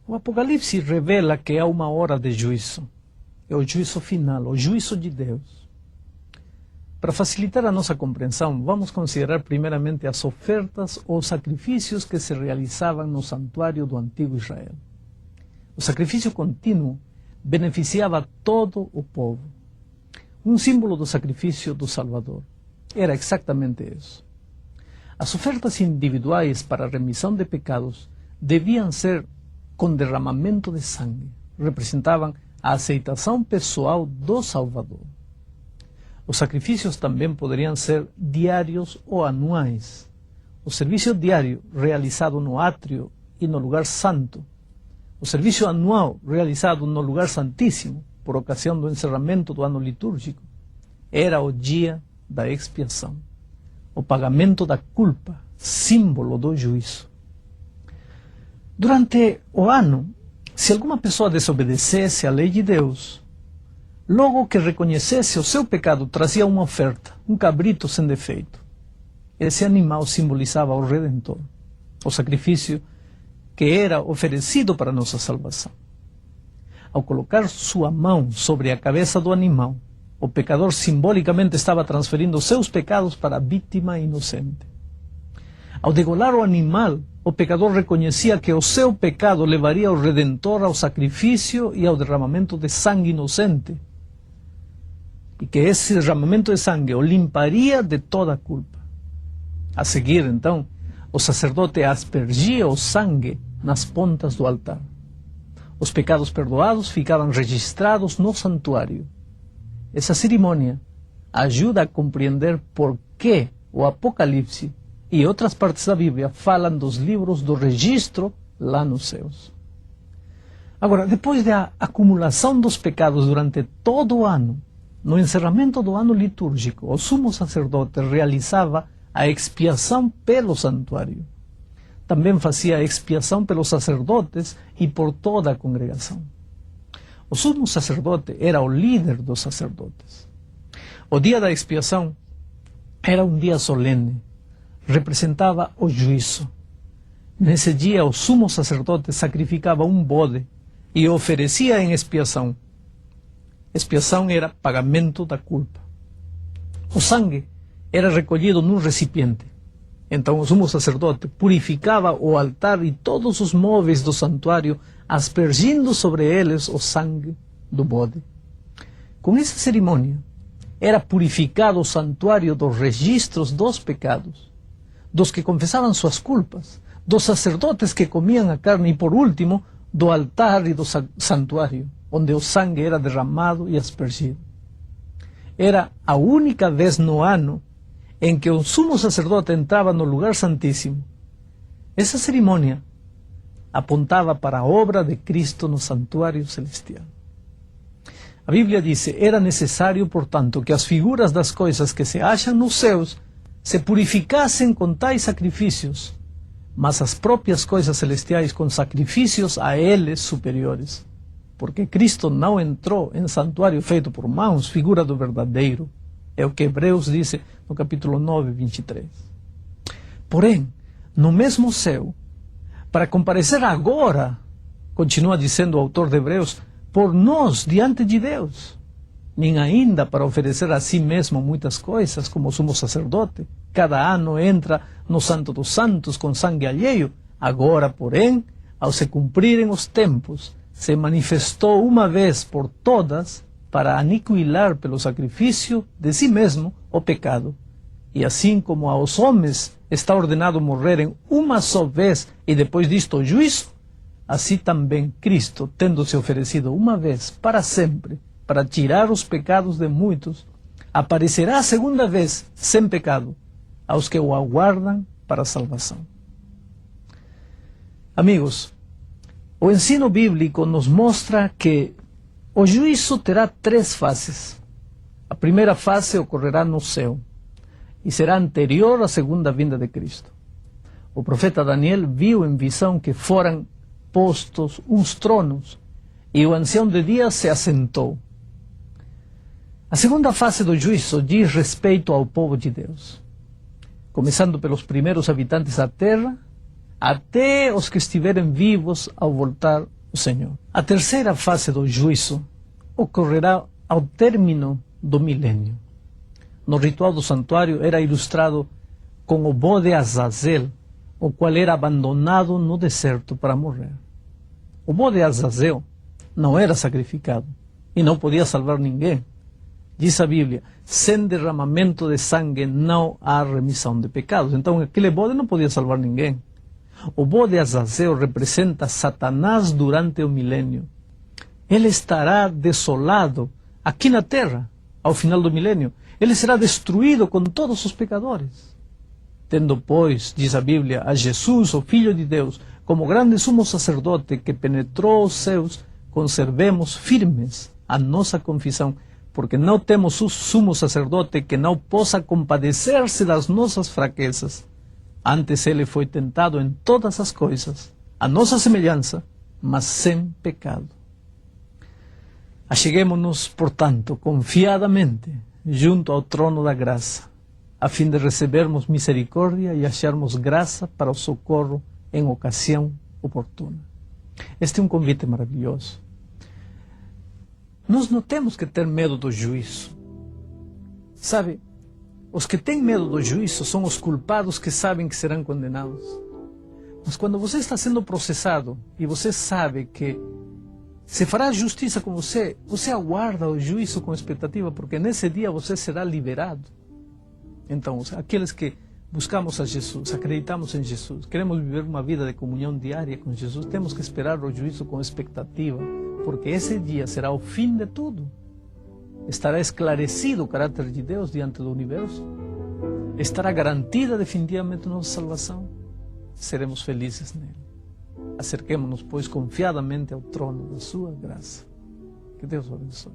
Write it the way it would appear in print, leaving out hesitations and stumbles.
O Apocalipse revela que há uma hora de juízo. É o juízo final, o juízo de Deus. Para facilitar a nossa compreensão, vamos considerar primeiramente as ofertas ou sacrifícios que se realizavam no santuário do antigo Israel. O sacrifício contínuo beneficiava todo o povo. Um símbolo do sacrifício do Salvador. Era exatamente isso. As ofertas individuais para a remissão de pecados deviam ser com derramamento de sangue. Representavam a aceitação pessoal do Salvador. Os sacrifícios também poderiam ser diários ou anuais. O serviço diário realizado no átrio e no lugar santo. O serviço anual realizado no lugar santíssimo, por ocasião do encerramento do ano litúrgico, era o dia da expiação, o pagamento da culpa, símbolo do juízo. Durante o ano, se alguma pessoa desobedecesse à lei de Deus, logo que reconhecesse o seu pecado, trazia uma oferta, um cabrito sem defeito. Esse animal simbolizava o Redentor, o sacrifício que era oferecido para nossa salvação. Ao colocar sua mão sobre a cabeça do animal, o pecador simbolicamente estava transferindo seus pecados para a vítima inocente. Ao degolar o animal, o pecador reconhecia que o seu pecado levaria o Redentor ao sacrifício e ao derramamento de sangue inocente, e que esse derramamento de sangue o limparia de toda a culpa. A seguir, então, o sacerdote aspergia o sangue nas pontas do altar. Os pecados perdoados ficavam registrados no santuário. Essa cerimônia ajuda a compreender por que o Apocalipse e outras partes da Bíblia falam dos livros do registro lá nos céus. Agora, depois da acumulação dos pecados durante todo o ano, no encerramento do ano litúrgico, o sumo sacerdote realizava a expiação pelo santuário. Também fazia a expiação pelos sacerdotes e por toda a congregação. O sumo sacerdote era o líder dos sacerdotes. O dia da expiação era um dia solene, representava o juízo. Nesse dia, o sumo sacerdote sacrificava um bode e o oferecia em expiação. Expiação era pagamento da culpa. O sangue era recolhido num recipiente. Então o sumo sacerdote purificava o altar e todos os móveis do santuário, aspergindo sobre eles o sangue do bode. Com essa cerimônia, era purificado o santuário dos registros dos pecados, dos que confessavam suas culpas, dos sacerdotes que comiam a carne e, por último, do altar e do santuário, onde o sangue era derramado e aspergido. Era a única vez no ano em que o sumo sacerdote entrava no lugar santíssimo. Essa cerimônia apontava para a obra de Cristo no santuário celestial. A Bíblia diz: era necessário, portanto, que as figuras das coisas que se acham nos céus se purificassem com tais sacrifícios, mas as próprias coisas celestiais com sacrifícios a eles superiores. Porque Cristo não entrou em santuário feito por mãos, figura do verdadeiro. É o que Hebreus diz no capítulo 9, 23. Porém, no mesmo céu, para comparecer agora, continua dizendo o autor de Hebreus, por nós diante de Deus, nem ainda para oferecer a si mesmo muitas coisas, como sumo sacerdote, cada ano entra no Santo dos Santos com sangue alheio. Agora, porém, ao se cumprirem os tempos, se manifestou uma vez por todas para aniquilar pelo sacrifício de si mesmo o pecado. E assim como aos homens está ordenado morrerem uma só vez e depois disto o juízo, assim também Cristo, tendo se oferecido uma vez para sempre, para tirar os pecados de muitos, aparecerá a segunda vez sem pecado aos que o aguardam para a salvação. Amigos, o ensino bíblico nos mostra que o juízo terá três fases. A primeira fase ocorrerá no céu e será anterior à segunda vinda de Cristo. O profeta Daniel viu em visão que foram postos uns tronos e o ancião de dias se assentou. A segunda fase do juízo diz respeito ao povo de Deus, começando pelos primeiros habitantes da terra, até os que estiverem vivos ao voltar o Senhor. A terceira fase do juízo ocorrerá ao término do milênio. No ritual do santuário era ilustrado com o bode Azazel, o qual era abandonado no deserto para morrer. O bode Azazel não era sacrificado e não podia salvar ninguém. Diz a Bíblia, sem derramamento de sangue não há remissão de pecados. Então aquele bode não podia salvar ninguém. O bode Azazel representa Satanás durante o milênio. Ele estará desolado aqui na terra, ao final do milênio. Ele será destruído com todos os pecadores. Tendo, pois, diz a Bíblia, a Jesus, o Filho de Deus, como grande sumo sacerdote que penetrou os céus, conservemos firmes a nossa confissão, porque não temos um sumo sacerdote que não possa compadecer-se das nossas fraquezas. Antes ele foi tentado em todas as coisas, a nossa semelhança, mas sem pecado. Acheguemo-nos, portanto, confiadamente, junto ao trono da graça, a fim de recebermos misericórdia e acharmos graça para o socorro em ocasião oportuna. Este é um convite maravilhoso. Nós não temos que ter medo do juízo. Sabe, os que têm medo do juízo são os culpados que sabem que serão condenados. Mas quando você está sendo processado e você sabe que se fará justiça com você, você aguarda o juízo com expectativa, porque nesse dia você será liberado. Então, aqueles que buscamos a Jesus, acreditamos em Jesus, queremos viver uma vida de comunhão diária com Jesus, temos que esperar o juízo com expectativa, porque esse dia será o fim de tudo. Estará esclarecido o caráter de Deus diante do universo. Estará garantida definitivamente nossa salvação. Seremos felizes nele. Acerquemo-nos, pois, confiadamente ao trono da sua graça. Que Deus o abençoe.